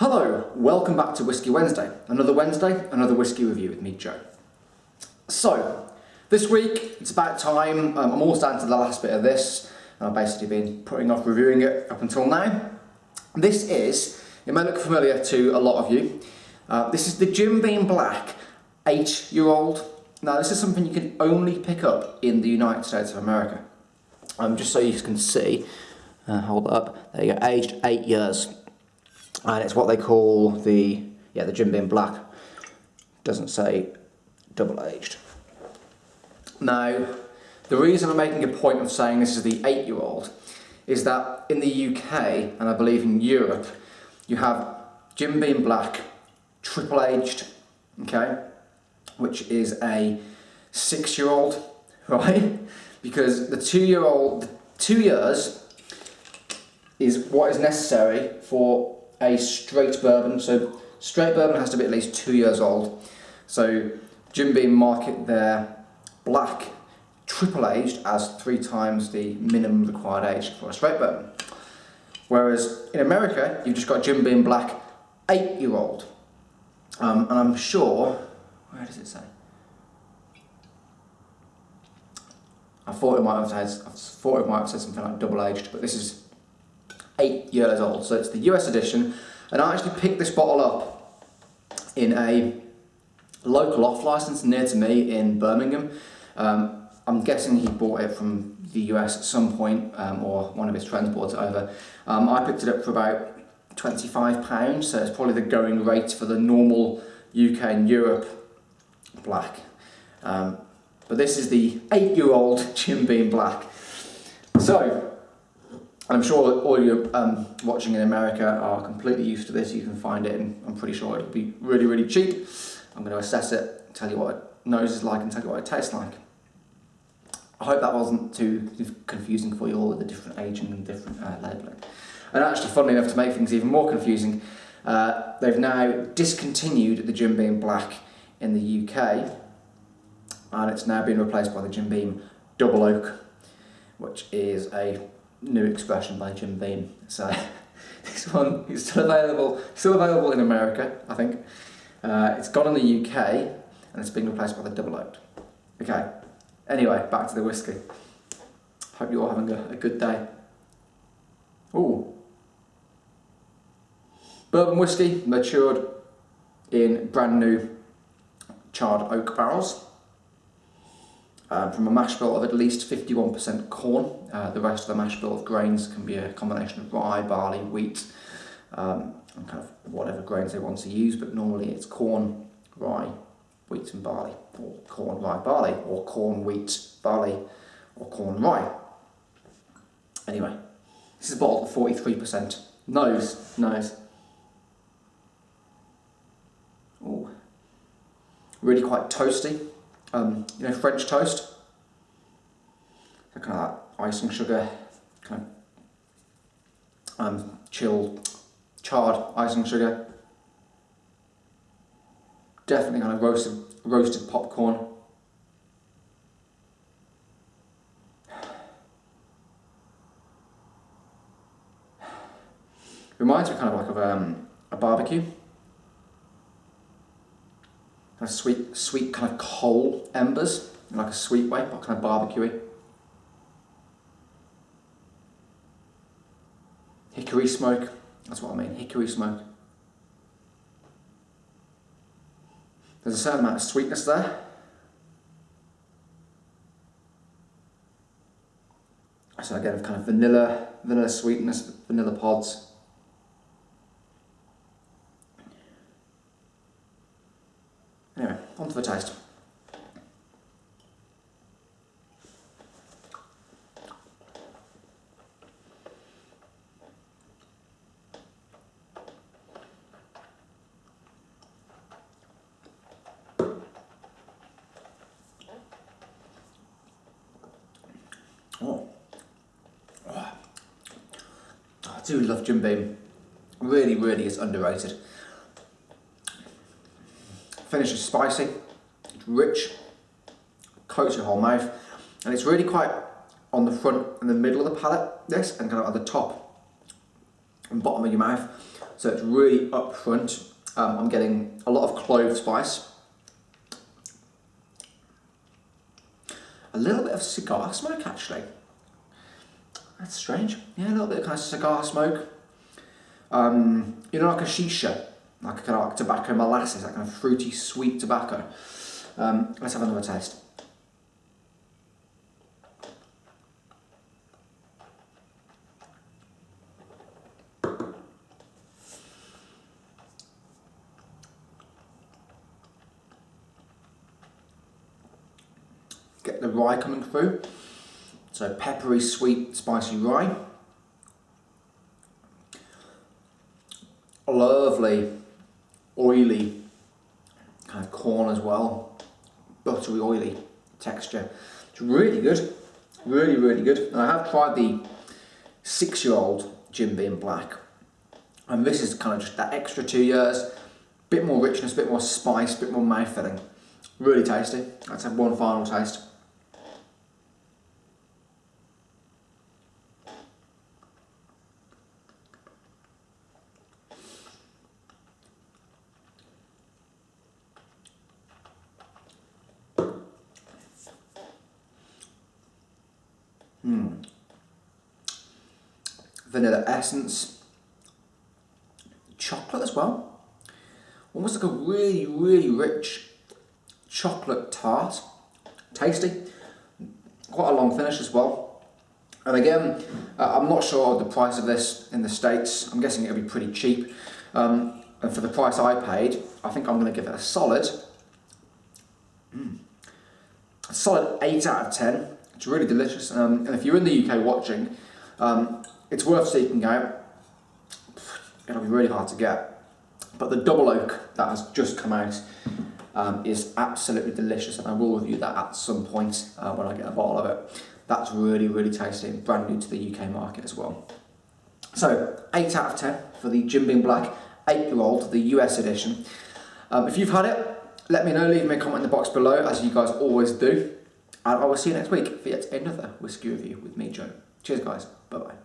Hello, welcome back to Whiskey Wednesday. Another Wednesday, another whiskey review with me, Joe. So, this week, it's about time. I'm almost down to the last bit of this, and I've basically been putting off reviewing it up until now. This is, it may look familiar to a lot of you, this is the Jim Beam Black 8-year-old. Now, this is something you can only pick up in the United States of America. Just so you can see, hold it up, there you go, aged 8 years. And it's what they call the Jim Beam Black. Doesn't say double aged. Now, the reason I'm making a point of saying this is the 8-year-old is that in the UK, and I believe in Europe, you have Jim Beam Black triple aged, okay, which is a 6-year-old, right? Because the 2-year-old, 2 years is what is necessary for a straight bourbon. So straight bourbon has to be at least 2 years old. So Jim Beam market their black triple aged as 3 times the minimum required age for a straight bourbon. Whereas in America, you've just got Jim Beam Black 8-year-old. And I'm sure, where does it say? I thought it might have said something like double aged, but this is 8 years old, so it's the US edition. And I actually picked this bottle up in a local off license near to me in Birmingham. I'm guessing he bought it from the US at some point, or one of his friends brought it over. I picked it up for about £25, so it's probably the going rate for the normal UK and Europe black. But this is the 8-year-old Jim Beam Black. So, I'm sure all you watching in America are completely used to this. You can find it, and I'm pretty sure it'll be really, really cheap. I'm going to assess it, tell you what it nose is like, and tell you what it tastes like. I hope that wasn't too confusing for you all with the different aging and different labelling. And actually, funnily enough, to make things even more confusing, they've now discontinued the Jim Beam Black in the UK, and it's now been replaced by the Jim Beam Double Oak, which is a new expression by Jim Beam. So this one is still available in America, I think. It's gone in the UK, and it's been replaced by the Double Oak. Okay, anyway, back to the whiskey. Hope you're all having a good day. Ooh. Bourbon whiskey, matured in brand new charred oak barrels. From a mash bill of at least 51% corn. The rest of the mash bill of grains can be a combination of rye, barley, wheat, and kind of whatever grains they want to use, but normally it's corn, rye, wheat and barley, or corn, rye, barley, or corn, wheat, barley, or corn, rye. Anyway, this is a bottle of 43%. Nose. Ooh. Really quite toasty. You know, French toast, so kind of that icing sugar, kind of chilled, charred icing sugar. Definitely kind of roasted popcorn. Reminds me kind of like of a barbecue. Kind of sweet kind of coal embers, in like a sweet way, but kind of barbecuey. Hickory smoke, that's what I mean, hickory smoke. There's a certain amount of sweetness there. So again, kind of vanilla sweetness, vanilla pods. Anyway, on to the taste. I do love Jim Beam. Really, really is underrated. Finish is spicy, it's rich, coats your whole mouth, and it's really quite on the front and the middle of the palate, this, and kind of at the top and bottom of your mouth. so it's really upfront. I'm getting a lot of clove spice, a little bit of cigar smoke actually. That's strange. Yeah, a little bit of kind of cigar smoke. You know, like a shisha, like a kind of like tobacco molasses, that kind of fruity, sweet tobacco. Let's have another taste. Get the rye coming through. So peppery, sweet, spicy rye. Lovely, oily kind of corn as well. Buttery, oily texture. It's really good. Really, really good. And I have tried the 6-year-old Jim Beam Black. And this is kind of just that extra 2 years. Bit more richness, bit more spice, bit more mouth-filling. Really tasty. Let's have one final taste. Vanilla essence, chocolate as well. Almost like a really, really rich chocolate tart. Tasty. Quite a long finish as well. And again, I'm not sure the price of this in the States. I'm guessing it'll be pretty cheap. And for the price I paid, I think I'm going to give it a solid 8 out of 10. It's really delicious. And if you're in the UK watching, it's worth seeking out. It'll be really hard to get. But the double oak that has just come out is absolutely delicious, and I will review that at some point when I get a bottle of it. That's really, really tasty and brand new to the UK market as well. So, 8 out of 10 for the Jim Beam Black 8-year-old, the US edition. If you've had it, let me know, leave me a comment in the box below, as you guys always do. And I will see you next week for yet another whiskey review with me, Joe. Cheers guys, bye bye.